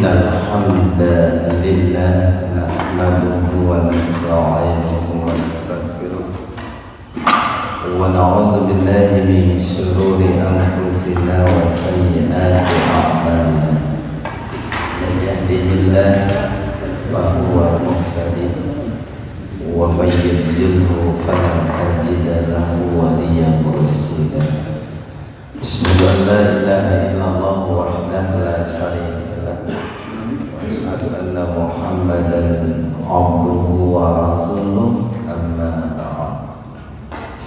الحمد لله نحمده ونستعينه ونستغفره ونعوذ بالله من شرور أنفسنا وسيئات أعمالنا من يهده الله فهو المهتدي ومن يضلله فلن تجد له وليا مرشدا أشهد أن لا إله إلا الله وحده لا شريك له وأشهد أن محمدا عبده ورسوله أما بعد.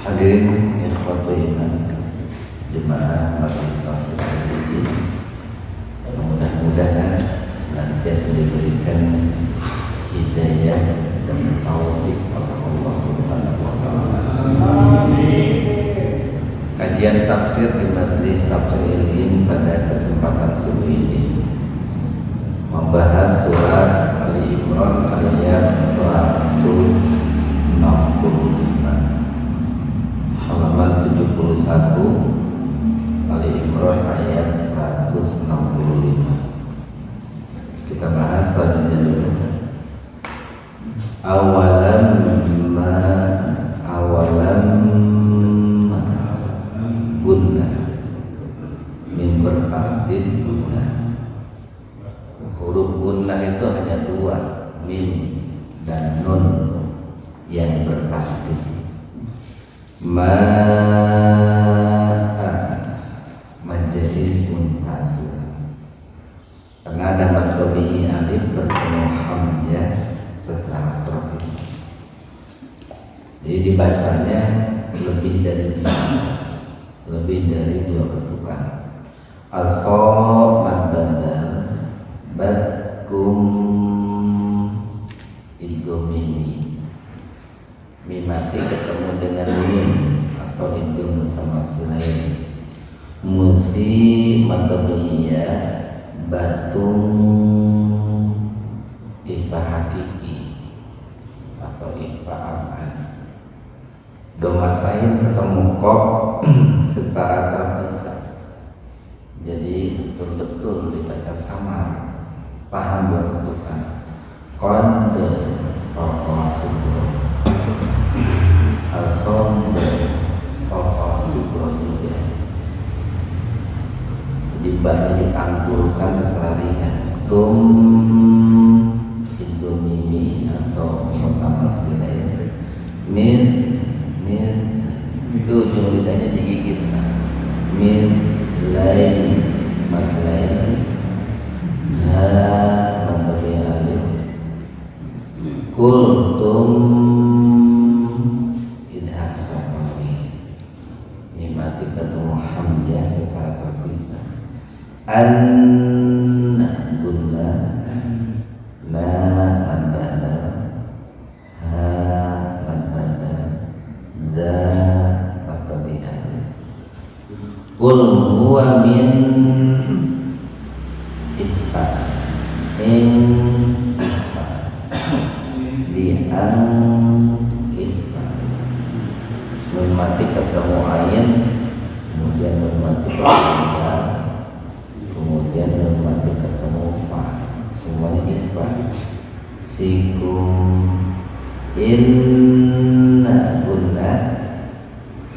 Hadirin ikhwatul iman jemaah majelis taklim ini, mudah-mudahan senantiasa diberikan hidayah dan taufik oleh Allah Subhanahu wa taala. Kajian tafsir di Majelis Tafsir Ilhin pada kesempatan subuh ini membahas surat Ali Imran ayat 165, halaman 71, Ali Imran ayat 165. Kita bahas bagiannya dulu. Awalam gunna, min bertasdid gunna. Huruf gunna itu hanya dua, mim dan nun yang bertasdid. Menjadi ismun fasil karena ada matobihi alif bertemu hamzah secara terpisah, jadi dibacanya lebih dari biasa, lebih dari dua ketukan. Asomat badal badkum idgomimi, mimati ketemu dengan mim atau idgom mutamatsilain. Musi matabiyah batung ifa hakiki atau ifa abad. Domatain ketemu kok secara terpisah, jadi betul-betul dibaca samar, paham berketukan. Konde pokok subro, asomde pokok subro juga. Dibahnya dipantulkan secara ringan. Indomimi atau mutamatsilain. Min itu ujung lidahnya digigit. Min lain matlain ha matabi alif kultum idhar syafawi, mimati ketemu hamzah secara terpisah. An gunna na madbada ha madbada da Kul huwa min itfa ing itfa dian itfa. Nun mati ketemu ain, kemudian nun mati ketemu ya, kemudian nun mati ketemu fa, semuanya itfa. Sikum inna gunna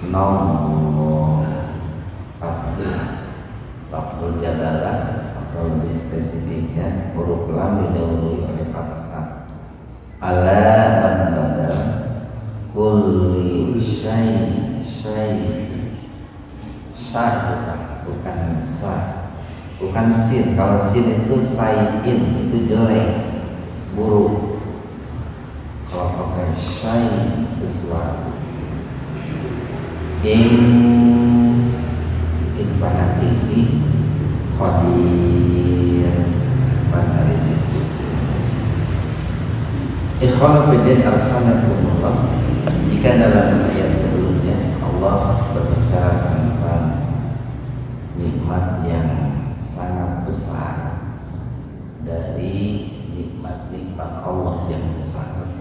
nom lafzul jalalah atau lebih spesifiknya huruf lam didahului oleh fathah. Ala man badal kulli syai bukan sa, bukan sin. Kalau sin itu sayin, itu jelek, buruk. Kalau pakai syai, sesuatu. Hakiki qadir matahari disitu. Ikhwan fillah arsalakumullah. Jika dalam ayat sebelumnya Allah berbicara tentang nikmat yang sangat besar dari nikmat-nikmat Allah yang besar,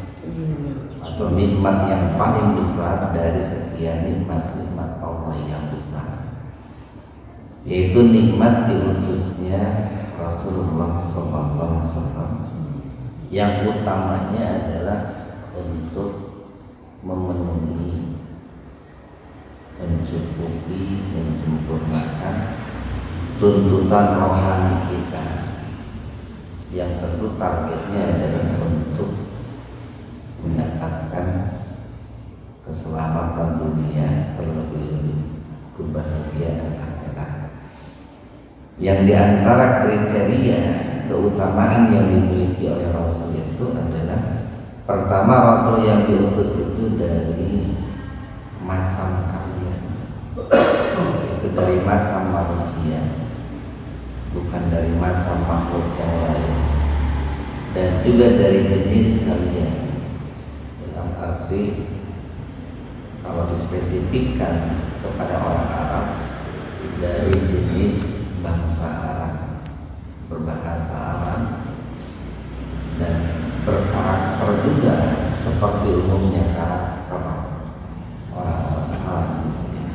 atau nikmat yang paling besar dari sekian nikmat-nikmat Allah yang besar, yaitu nikmat diutusnya Rasul Rasulullah SAW yang utamanya adalah untuk memenuhi, mencukupi, menyempurnakan tuntutan rohani kita, yang tentu targetnya adalah untuk mendapatkan keselamatan dunia, terlebih-lebih kebahagiaan akhirat. Yang diantara kriteria keutamaan yang dimiliki oleh Rasul itu adalah, pertama, Rasul yang diutus itu dari macam kalian, itu dari macam manusia, bukan dari macam makhluk yang lain, dan juga dari jenis kalian. Dalam arti kalau dispesifikkan kepada orang Arab, dari jenis bangsa Arab, berbahasa Arab, dan berkarakter juga seperti umumnya karakter orang-orang Arab gitu ya.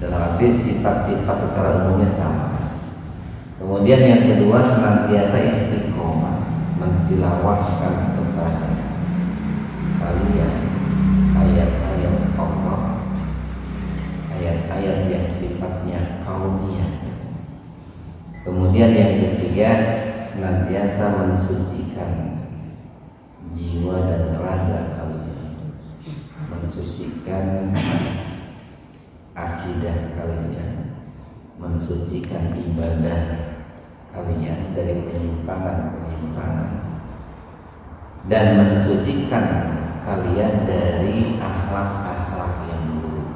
Dalam arti sifat-sifat secara umumnya sama. Kemudian yang kedua, senantiasa istiqomah mentilawahkan kepada kalian ayat-ayat Allah, ayat-ayat yang sifatnya kauniyah. Kemudian yang ketiga, senantiasa mensucikan jiwa dan raga kalian, mensucikan akidah kalian, mensucikan ibadah kalian dari penyimpangan-penyimpangan, dan mensucikan kalian dari akhlak-akhlak yang buruk.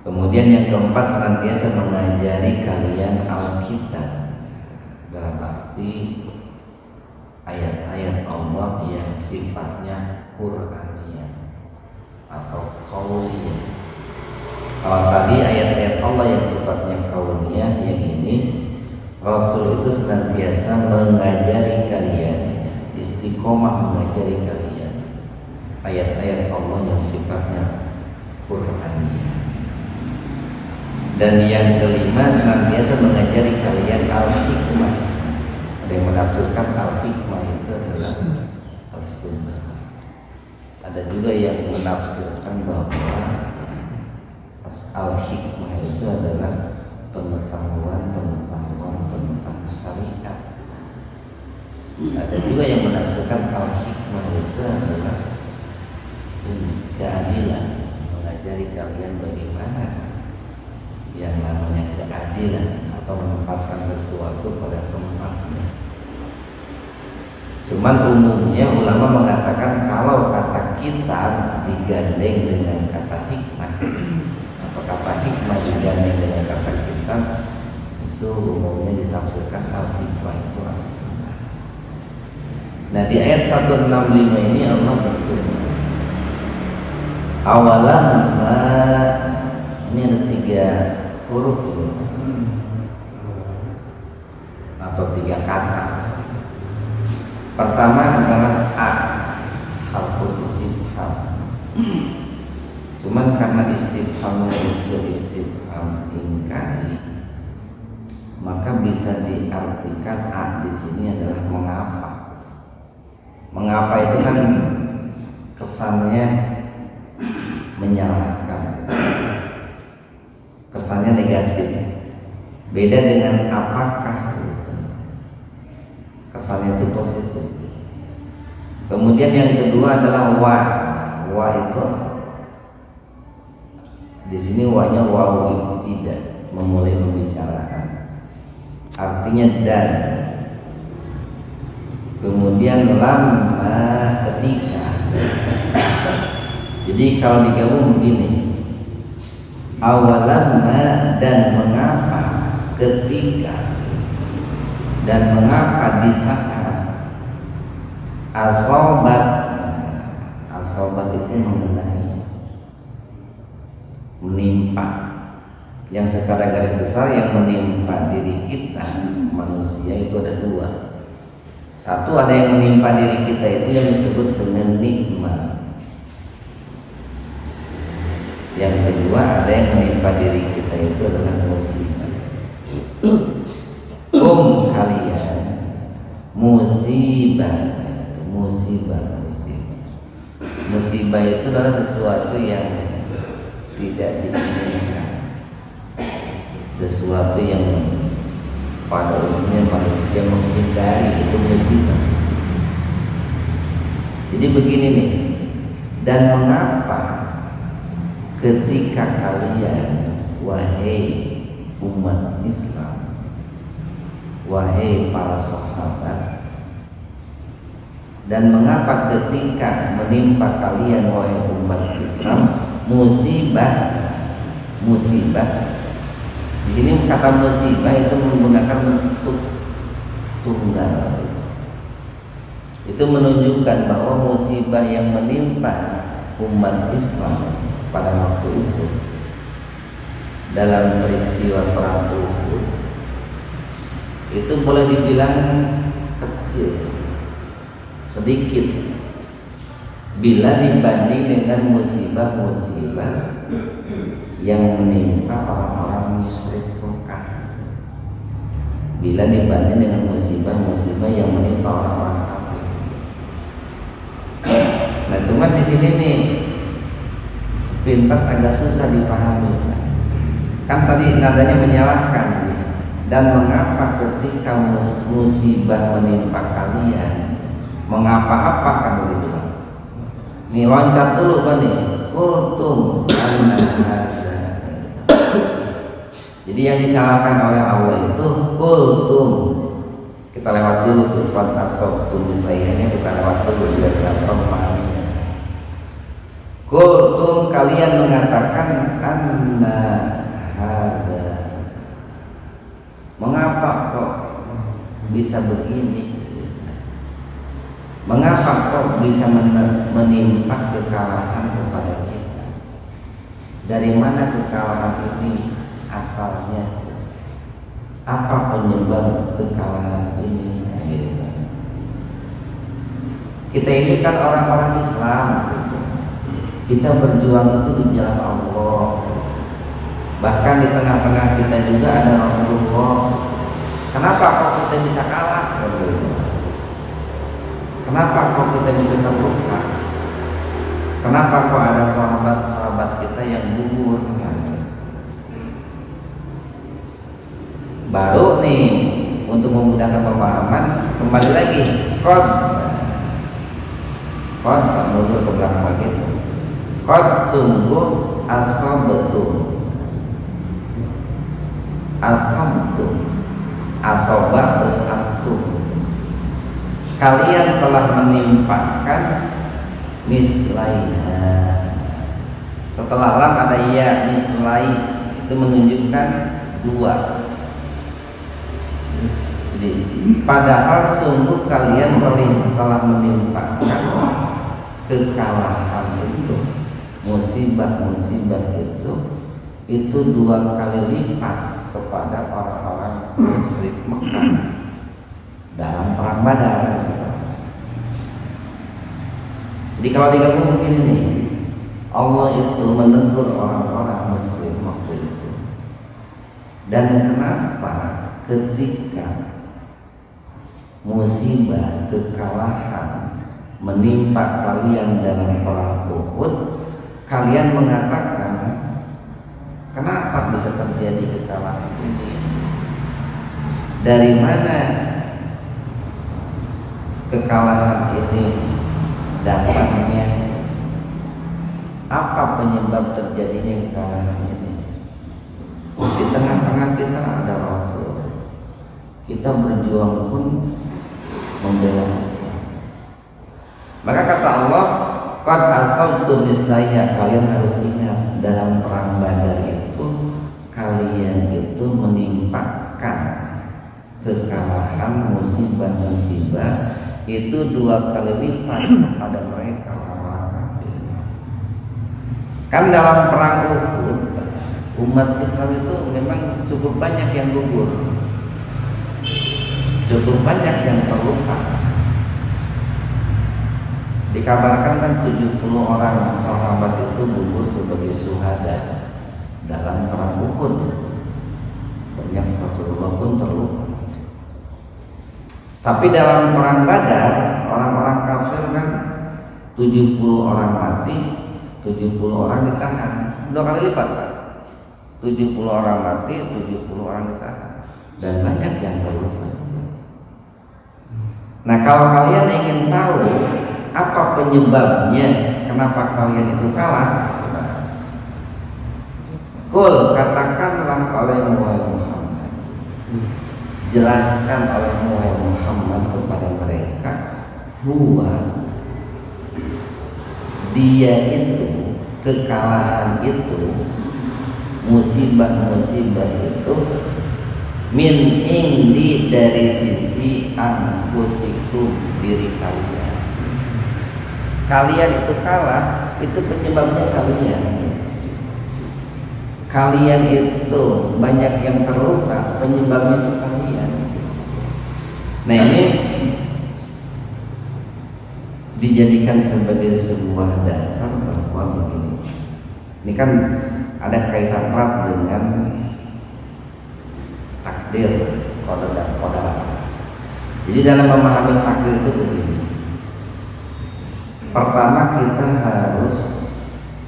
Kemudian yang keempat, senantiasa mengajari kalian Alkitab, dalam arti ayat-ayat Allah yang sifatnya Qur'aniyah atau qauliyah. Kalau tadi ayat-ayat Allah yang sifatnya qauliyah, yang ini Rasul itu senantiasa mengajari kalian, istiqomah mengajari kalian ayat-ayat Allah yang sifatnya Qur'aniyah. Dan yang kelima, senantiasa mengajari kalian al-hikmah. Ada yang menafsirkan al-hikmah itu adalah as-sunnah. Ada juga yang menafsirkan bahwa al-hikmah itu adalah pengetahuan tentang syariat. Ada juga yang menafsirkan al-hikmah itu adalah keadilan, mengajari kalian bagaimana yang namanya keadilan atau menempatkan sesuatu pada tempatnya. Cuman umumnya ulama mengatakan kalau kata kitab digandeng dengan kata hikmah atau kata hikmah digandeng dengan kata kitab, itu umumnya ditafsirkan al-hikmah itu as-sunnah. Nah, di ayat 165 ini Allah berfirman, awalam ma, ini ada 3 huruf itu, atau 3 kata. Pertama adalah a, harful istifham. Cuman karena istifhamnya itu istifham ingkari, maka bisa diartikan a di sini adalah mengapa. Mengapa itu kan kesannya menyalahkan, kesannya negatif. Beda dengan apakah gitu, kesannya itu positif. Kemudian yang kedua adalah wa. Wa itu di sini wa-nya wawu tidak, memulai membicarakan, artinya dan. Kemudian lama, ketika. Jadi kalau digabung begini, awalamma, dan mengapa ketika, dan mengapa di saat asobat. Asobat itu mengenai, menimpa, yang secara garis besar yang menimpa diri kita manusia itu ada 2. Satu, ada yang menimpa diri kita itu yang disebut dengan nikmat. Yang kedua, ada yang menimpa diri kita itu adalah musibah. kalian musibah. Musibah itu adalah sesuatu yang tidak diinginkan, sesuatu yang pada umumnya manusia menghindari, itu musibah. Jadi begini nih, dan mengapa ketika kalian, wahai umat Islam, wahai para sahabat, dan mengapa ketika menimpa kalian wahai umat Islam musibah. Di sini kata musibah itu menggunakan bentuk tunggal. Itu menunjukkan bahwa musibah yang menimpa umat Islam pada waktu itu dalam peristiwa perang Uhud itu boleh dibilang kecil, sedikit bila dibanding dengan musibah-musibah yang menimpa orang-orang musyrik Mekah, bila dibanding dengan musibah-musibah yang menimpa orang-orang kafir. Nah, cuma di sini nih sepintas agak susah dipahami. Kan tadi nadanya menyalahkan ya. Dan mengapa ketika musibah menimpa kalian, mengapa-apa kan begitu Pak? Nih loncat dulu Pak nih. Kultum anna. Jadi yang disalahkan oleh Allah itu kultum. Kita lewat dulu tuh qad asabtum mislaiha, kita lewat dulu biar dapat memahaminya. Kultum, kalian mengatakan anna hada. Mengapa kok bisa begini? Mengapa kok bisa menimpa kekalahan kepada kita? Dari mana kekalahan ini asalnya? Apa penyebab kekalahan ini? Gitu. Kita ini kan orang-orang Islam, gitu. Kita berjuang itu di jalan Allah. Bahkan di tengah-tengah kita juga ada Rasulullah. Kenapa kok kita bisa kalah? Gitu. Kenapa kok kita bisa terluka? Kenapa kok ada sahabat-sahabat kita yang gugur? Baru nih untuk memudahkan pemahaman, kembali lagi qad mundur ke belakang lagi. Qad sungguh asabtum asobah terus antum, kalian telah menimpakan mislaiha. Setelah lam ada ya, mislai itu menunjukkan dua. Jadi padahal sungguh kalian telah menimpakan kekalahan itu, musibah-musibah itu dua kali lipat kepada orang-orang musyrik Mekah dalam perang Badar. Jadi kalau digabung begini nih, Allah itu menegur orang-orang musyrik waktu itu. Dan kenapa ketika musibah kekalahan menimpa kalian dalam perang Uhud, kalian mengatakan kenapa bisa terjadi kekalahan ini? Dari mana kekalahan ini datangnya? Apa penyebab terjadinya kekalahan ini? Di tengah-tengah kita ada Rasul. Kita berjuang pun membela Islam. Maka kata Allah, qad asabtum mislaiha, kalian harus ingat dalam perang Badar itu kalian itu menimpakan kekalahan, musibah-musibah itu dua kali lipat kepada mereka orang-orang kafir. Kan dalam perang Uhud umat Islam itu memang cukup banyak yang gugur, cukup banyak yang terluka. Dikabarkan kan 70 orang sahabat itu gugur sebagai syuhada dalam perang Uhud. Banyak Rasulullah pun terluka. Tapi dalam perang Badar orang-orang kafir kan 70 orang mati, 70 orang ditahan. 2 kali lipat Pak. 70 orang mati, 70 orang ditahan. Dan banyak yang terluka. Nah, kalau kalian ingin tahu apa penyebabnya kenapa kalian itu kalah, Qul, katakanlah oleh Muhammad, jelaskan oleh Muhammad kepada mereka, huwa, dia itu, kekalahan itu, musibah-musibah itu, min indi, dari sisi anfusikum, diri kalian. Kalian itu kalah, itu penyebabnya kalian. Kalian itu banyak yang terluka, penyebabnya itu kalian. Nah, ini dijadikan sebagai sebuah dasar bahwa begini. Ini kan ada kaitan erat dengan takdir, qadar dan qadar. Jadi dalam memahami takdir itu begini. Pertama, kita harus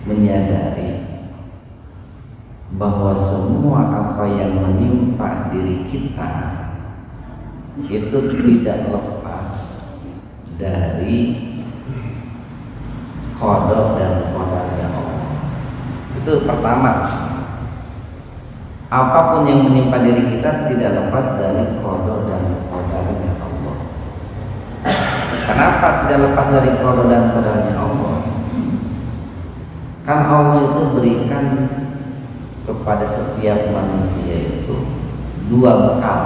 menyadari bahwa semua apa yang menimpa diri kita itu tidak lepas dari qada dan qadarnya Allah. Itu pertama. Apapun yang menimpa diri kita tidak lepas dari qada dan qadarnya Allah. Kenapa tidak lepas dari qada dan qadarnya Allah? Kan Allah itu berikan kepada setiap manusia itu dua bekal.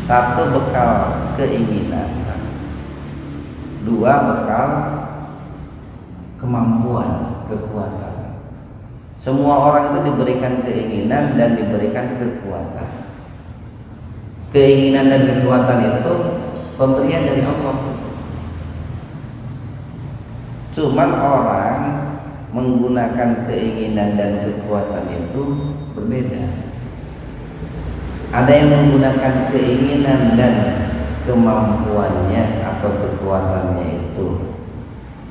Satu bekal keinginan, dua bekal kemampuan, kekuatan. Semua orang itu diberikan keinginan dan diberikan kekuatan. Keinginan dan kekuatan itu pemberian dari Allah. Cuman orang menggunakan keinginan dan kekuatan itu berbeda. Ada yang menggunakan keinginan dan kemampuannya atau kekuatannya itu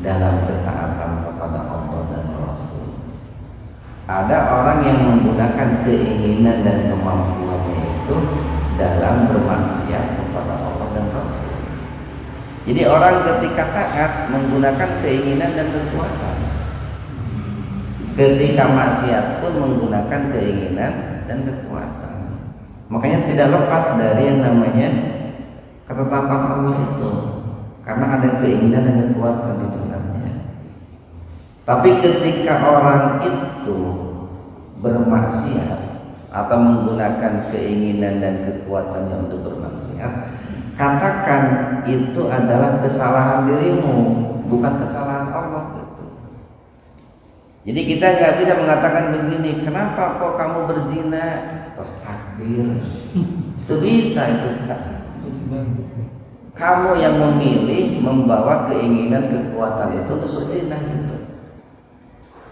dalam ketaatan kepada Allah dan Rasul. Ada orang yang menggunakan keinginan dan kemampuannya itu dalam bermaksiat kepada Allah dan Rasul. Jadi orang ketika taat menggunakan keinginan dan kekuatan, ketika maksiat pun menggunakan keinginan dan kekuatan. Makanya tidak lepas dari yang namanya ketetapan Allah itu, karena ada keinginan dan kekuatan di dalamnya. Tapi ketika orang itu bermaksiat atau menggunakan keinginan dan kekuatannya untuk bermaksiat, katakan itu adalah kesalahan dirimu, bukan kesalahan Allah. Jadi kita nggak bisa mengatakan begini, kenapa kok kamu berzina? Terus takdir, itu bisa itu kan? Kamu yang memilih membawa keinginan kekuatan itu untuk berzina gitu.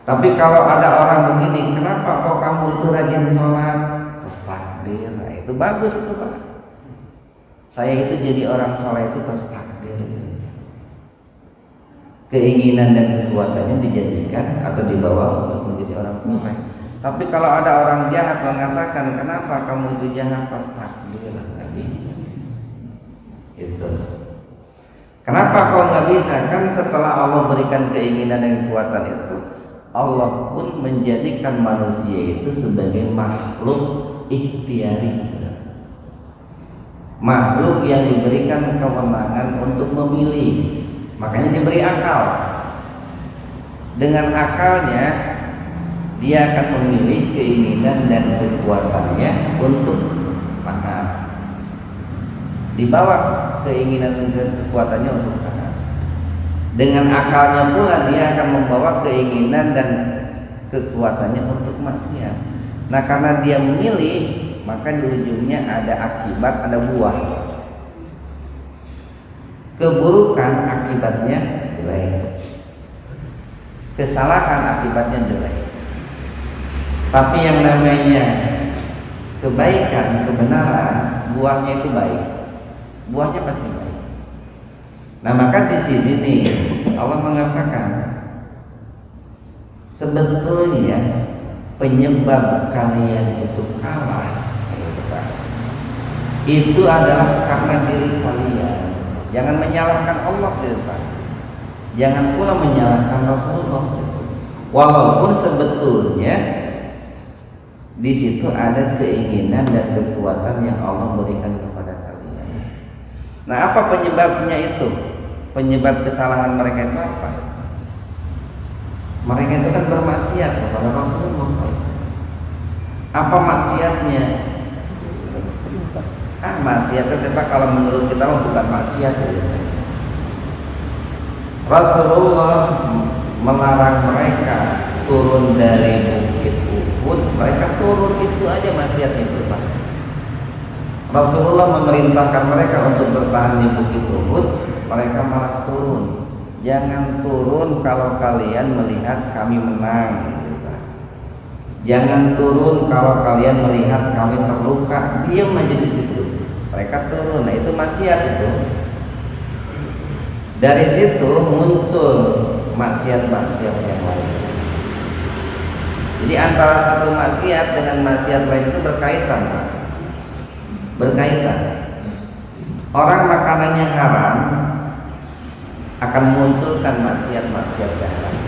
Tapi kalau ada orang begini, kenapa kok kamu itu rajin sholat? Terus takdir, nah itu bagus itu Pak. Saya itu jadi orang soleh itu terus takdir gitu. Keinginan dan kekuatannya dijadikan atau dibawa untuk menjadi orang soleh. Tapi kalau ada orang jahat mengatakan kenapa kamu itu jahat, pas takdir, nggak bisa. Itu. Kenapa kau nggak bisa? Kan setelah Allah berikan keinginan dan kekuatan itu, Allah pun menjadikan manusia itu sebagai makhluk ikhtiari, makhluk yang diberikan kewenangan untuk memilih. Makanya diberi akal. Dengan akalnya dia akan memilih keinginan dan kekuatannya untuk taat. Dibawa keinginan dan kekuatannya untuk taat. Dengan akalnya pula dia akan membawa keinginan dan kekuatannya untuk maksiat. Nah, karena dia memilih, maka di ujungnya ada akibat, ada buah. Keburukan akibatnya jelek, kesalahan akibatnya jelek. Tapi yang namanya kebaikan, kebenaran buahnya itu baik, buahnya pasti baik. Nah maka di sini nih Allah mengatakan sebetulnya penyebab kalian itu kalah itu adalah karena diri kalian. Jangan menyalahkan Allah gitu Pak. Jangan pula menyalahkan Rasulullah gitu. Walaupun sebetulnya di situ ada keinginan dan kekuatan yang Allah berikan kepada kalian. Nah, apa penyebabnya itu? Penyebab kesalahan mereka itu apa? Mereka itu kan bermaksiat kepada Rasulullah. Apa maksiatnya? Maksiat itu Pak, kalau menurut kita bukan maksiat ya. Rasulullah melarang mereka turun dari bukit Uhud, mereka turun, itu aja maksiat itu Pak. Rasulullah memerintahkan mereka untuk bertahan di bukit Uhud, mereka malah turun. Jangan turun kalau kalian melihat kami menang gitu, Pak. Jangan turun kalau kalian melihat kami terluka, diam aja di situ. Mereka turun, nah itu maksiat itu. Dari situ muncul maksiat-maksiat yang lain. Jadi antara satu maksiat dengan maksiat lain itu berkaitan, Pak. Berkaitan. Orang makanannya haram akan munculkan maksiat-maksiat yang lain.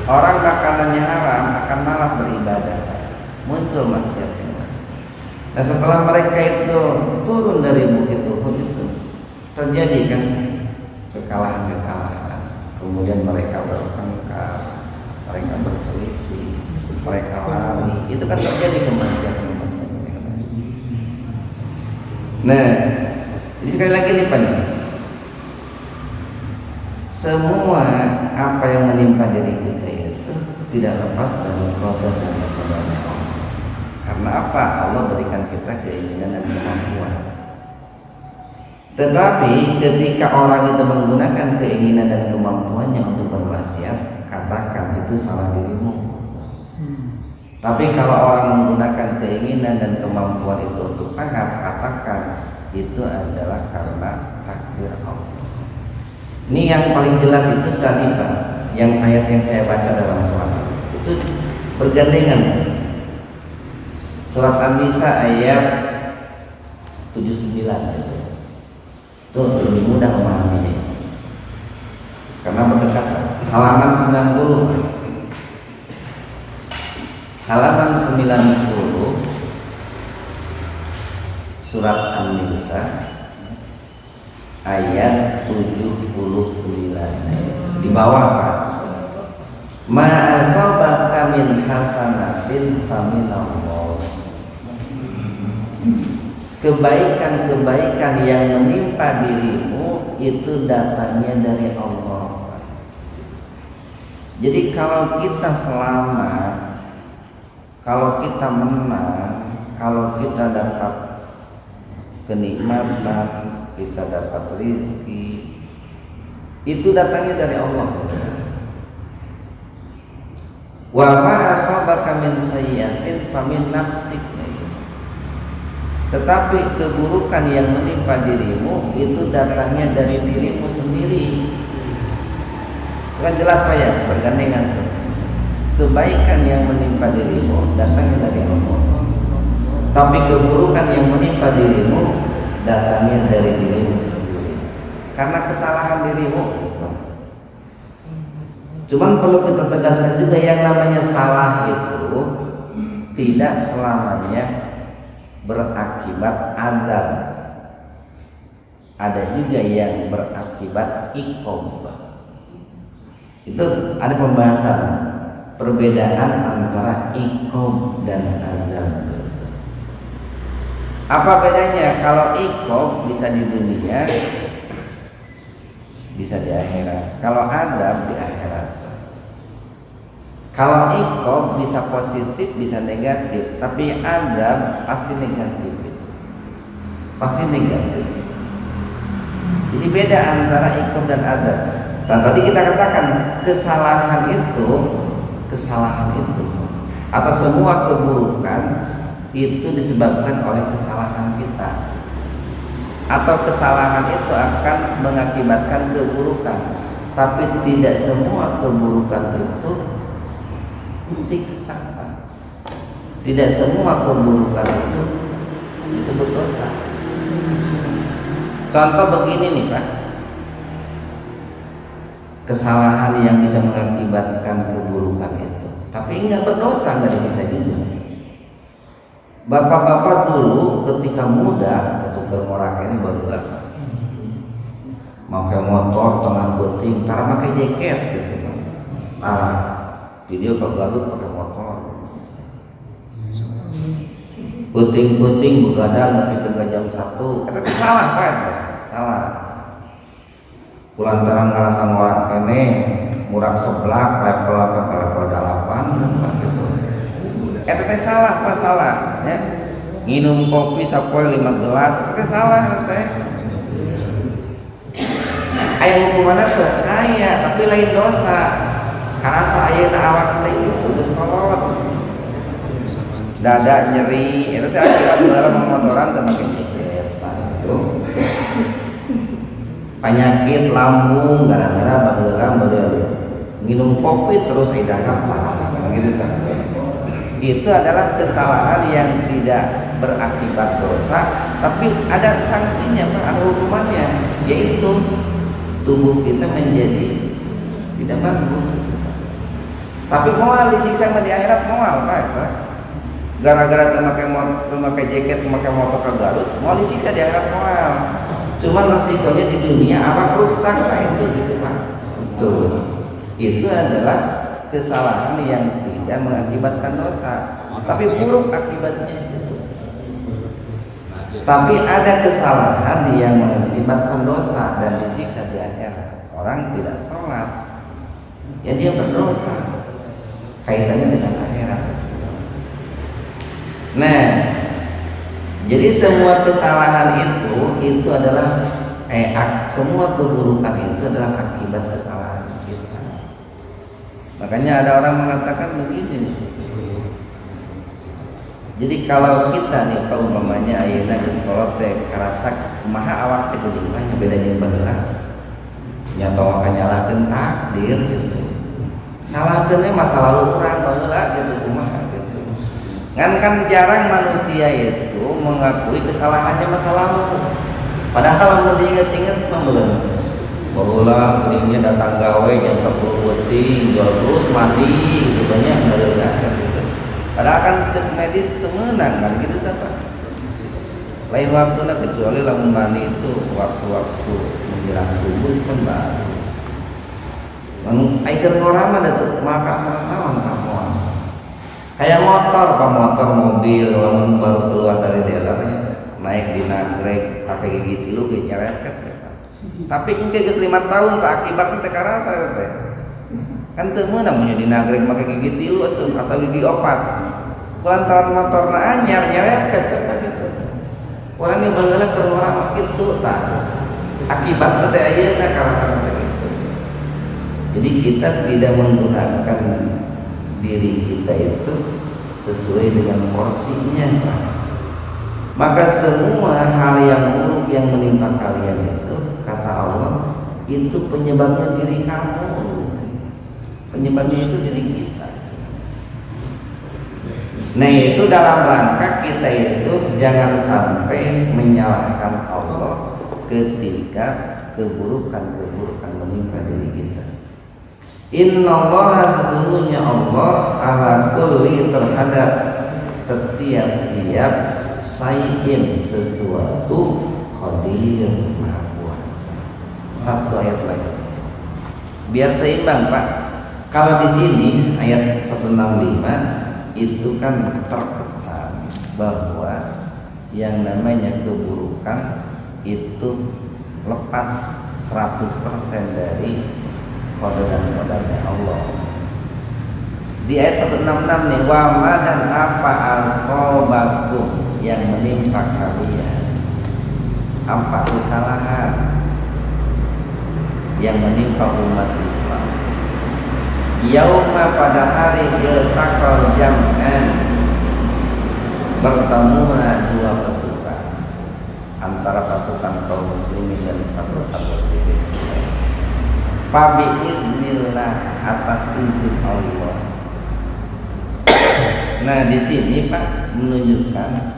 Orang makanannya haram akan malas beribadah, muncul maksiat yang lain. Nah setelah mereka itu turun dari bukit Uhud itu terjadi kan kekalahan-kekalahan. Kemudian mereka bertengkar, mereka berselisih, mereka lari. Itu kan terjadi kemaksiatan-kemaksiatan yang lain. Nah, jadi sekali lagi nih Pak, semua apa yang menimpa diri kita itu tidak lepas dari qada dan qadarnya Allah. Karena apa? Allah berikan kita keinginan dan kemampuan. Tetapi ketika orang itu menggunakan keinginan dan kemampuannya untuk bermaksiat, katakan itu salah dirimu. Tapi kalau orang menggunakan keinginan dan kemampuan itu untuk taat, katakan itu adalah karena takdir Allah. Ini yang paling jelas itu tadi Pak, yang ayat yang saya baca dalam surat itu bergandengan. Surat An-Nisa ayat 79 itu. Itu lebih mudah memahaminya karena berdekatan. Halaman 90. Halaman 90 surat An-Nisa ayat 79 di bawah Pak. Ma asabaka min hasanatin faminallah. Kebaikan-kebaikan yang menimpa dirimu itu datangnya dari Allah. Jadi kalau kita selamat, kalau kita menang, kalau kita dapat kenikmatan, kita dapat rizki, itu datangnya dari Allah. Wa ma asabaka min sayyi'atin famin nafsik. Tetapi keburukan yang menimpa dirimu itu datangnya dari dirimu sendiri. Kan jelas Pak ya, bergandengan tuh. Kebaikan yang menimpa dirimu datangnya dari Allah. Tapi keburukan yang menimpa dirimu datangnya dari dirimu sendiri. Karena kesalahan dirimu. Cuman perlu kita tegaskan juga yang namanya salah itu tidak selamanya berakibat adab. Ada juga yang berakibat iqab. Itu ada pembahasan perbedaan antara iqab dan adab. Apa bedanya? Kalau iqab bisa di dunia, bisa di akhirat. Kalau adab di akhirat. Kalau iqab bisa positif, bisa negatif, tapi adab pasti negatif gitu. Pasti negatif. Jadi beda antara iqab dan adab. Dan tadi kita katakan kesalahan itu atau semua keburukan itu disebabkan oleh kesalahan kita, atau kesalahan itu akan mengakibatkan keburukan. Tapi tidak semua keburukan itu siksa, Pak. Tidak semua keburukan itu disebut dosa. Contoh begini nih, Pak. Kesalahan yang bisa mengakibatkan keburukan itu, tapi enggak berdosa, enggak disiksa juga. Bapak-bapak dulu ketika muda, ketukar morak ini baru pakai motor tengah penting, tara pakai jaket gitu kan. Tara video ke Garut pakai motor. Penting-penting begadang sampai jam 1. Kata salah, Pak. Salah. Kulantaran ngerasa ngorak kene, murah seblak, level 8 gitu. Teh salah, Pak, salah ya. Minum kopi sapoe 5 gelas, teh salah teh. Aya hukumanna teh aya, tapi lain dosa. Karena ayeuna awak teh itu geus kolot. Dada nyeri, eta teh akhir-akhir motoran teh make jaket, Pak. Itu. Penyakit lambung gara-gara baheula model minum kopi terus edangan parah gitu kan. Itu adalah kesalahan yang tidak berakibat dosa, tapi ada sanksinya, Pak, ada hukumannya, yaitu tubuh kita menjadi tidak bagus. Tapi moal disiksa di akhirat moal, Pak. Gara-gara memakai jaket, memakai motor ke Garut, moal disiksa di akhirat moal. Cuman resikonya di dunia apa rusak, Pak, itu gitu, Pak. Itu adalah kesalahan yang tidak mengakibatkan dosa, tapi buruk akibatnya itu. Tapi ada kesalahan yang mengakibatkan dosa dan disiksa di akhirat. Orang tidak sholat, ya dia berdosa, kaitannya dengan akhirat. Nah, jadi semua kesalahan itu adalah semua keburukan itu adalah akibat kesalahan kita. Makanya ada orang mengatakan begini. Jadi kalau kita nih Pak, umpamanya ayeuna geus kolot teh karasa kumaha awak teh geuning mah nya beda jeung baheula. Nya tong nyalahkeun takdir gitu. Salahkeun masa lalu urang baheula gitu kumaha gitu. Kan jarang manusia itu mengakui kesalahannya masa lalu. Padahal mun diinget-inget membelum. Baheula geuningnya datang gawe jam 10 peuting, terus mandi gitu banyak baheula gitu. Padahal kan cek medis itu menang kan gitu Pak. Lain waktunya kecuali lamun mandi itu waktu-waktu menjelang subuh itu kan baru. Lamun aiker ngorama datuk maka sareng kamu. Kayak motor, mobil lamun baru keluar dari dealernya naik di nagrek pakai gigi tilu ge nyerempet ya. Tapi engke geus 5 tahun tak akibatna teh karasa teh. Kan teu meunang mun di nagrek make gigi tilu atau gigi 4. Kulantaran motorna anyar nyerempet teh gitu. Urang ge baheula keur urang kitu tah. Akibatna teh ayeuna karasa teh gitu. Jadi kita tidak menggunakan diri kita itu sesuai dengan porsinya, Pak. Maka semua hal yang buruk yang menimpa kalian itu, kata Allah, itu penyebabnya diri kamu. Penyebabnya itu diri kita. Nah itu dalam rangka kita itu jangan sampai menyalahkan Allah ketika keburukan menimpa diri kita. Innallaha sesungguhnya Allah ala kulli terhadap setiap sayin sesuatu qadir maha kuasa. Satu ayat lagi. Biar seimbang, Pak. Kalau di sini ayat 165 itu kan terkesan bahwa yang namanya keburukan itu lepas 100% dari kode dan kodenya Allah. Di ayat 166 nih, wama dan apa asobakum yang menimpa kalian, apa kekalahan yang menimpa umat Islam. Yauma pada hari iltaqal jam'an, bertemu dua pasukan antara pasukan kaum muslimin dan pasukan muslimin. Fabiidznillah, atas izin Allah. Nah di sini Pak menunjukkan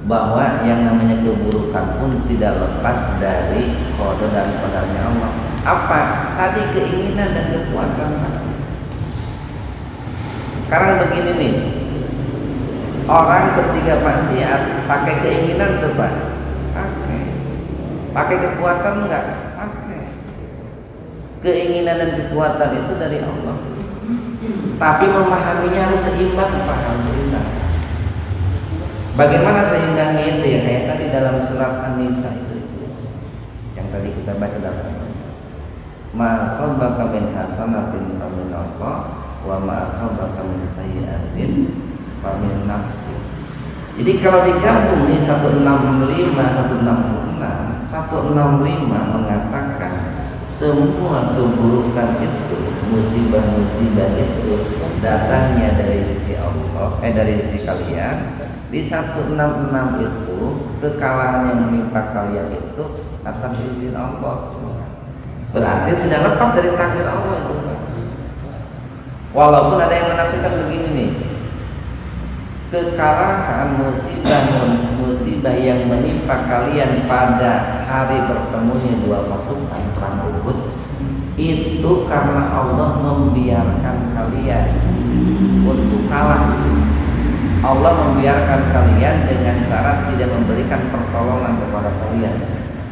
bahwa yang namanya keburukan pun tidak lepas dari qada dan qadarnya Allah. Apa? Tadi keinginan dan kekuatan Pak. Sekarang begini nih, orang ketika maksiat pakai keinginan tuh Pak, pakai kekuatan enggak? Pakai. Keinginan dan kekuatan itu dari Allah. Tapi memahaminya harus seimbang Pak, harus seimbang. Bagaimana seimbangnya itu ya? Kayak tadi dalam surat An-Nisa itu, yang tadi kita baca dalam ma sabaka min hasanatin fa min Allah wa ma sabaka min sayyi'atin fa min nafsi. Jadi kalau digabung nih 165 165 mengatakan semua keburukan itu, musibah-musibah itu datangnya dari sisi Allah, dari sisi kalian. Di 166 itu kekalahan yang menimpa kalian itu atas izin Allah. Berarti tidak lepas dari takdir Allah itu. Walaupun ada yang menafsirkan begini nih, kekalahan musibah yang menimpa kalian pada hari bertemunya dua pasukan perang Uhud itu karena Allah membiarkan kalian untuk kalah. Allah membiarkan kalian dengan cara tidak memberikan pertolongan kepada kalian.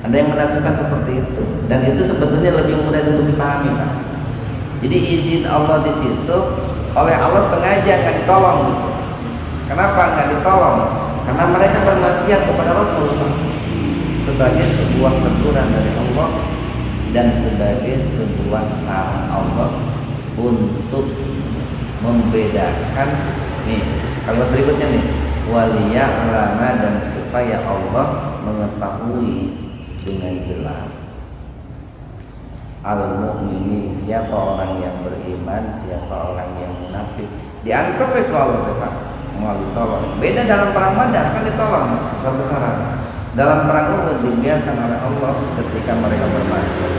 Ada yang menafsirkan seperti itu, dan itu sebetulnya lebih mudah untuk dipahami Pak. Jadi izin Allah di situ oleh Allah sengaja nggak ditolong gitu. Kenapa nggak ditolong? Karena mereka bermaksiat kepada Rasulullah sebagai sebuah teguran dari Allah dan sebagai sebuah cara Allah untuk membedakan nih. Kalau berikutnya nih, waliya'lama, dan supaya Allah mengetahui dengan jelas al-mu'minin, siapa orang yang beriman, siapa orang yang munafik. Dianggap itu Allah Pak, mau ditolong. Beda dalam perang Badar kan ditolong besar-besaran. Dalam perang Uhud dibiarkan oleh Allah ketika mereka bermaksiat.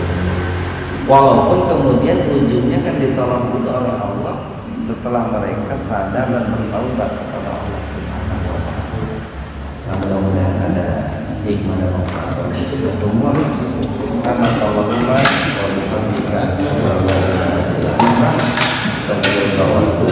Walaupun kemudian ujungnya kan ditolong juga oleh Allah setelah mereka sadar dan bertaubat kepada Allah Subhanahu wa taala. Mudah-mudahan ada hikmah dan manfaat untuk kita semua. Karena Allah wa bihamdihi asyhadu an la ilaha illa anta astaghfiruka wa atubu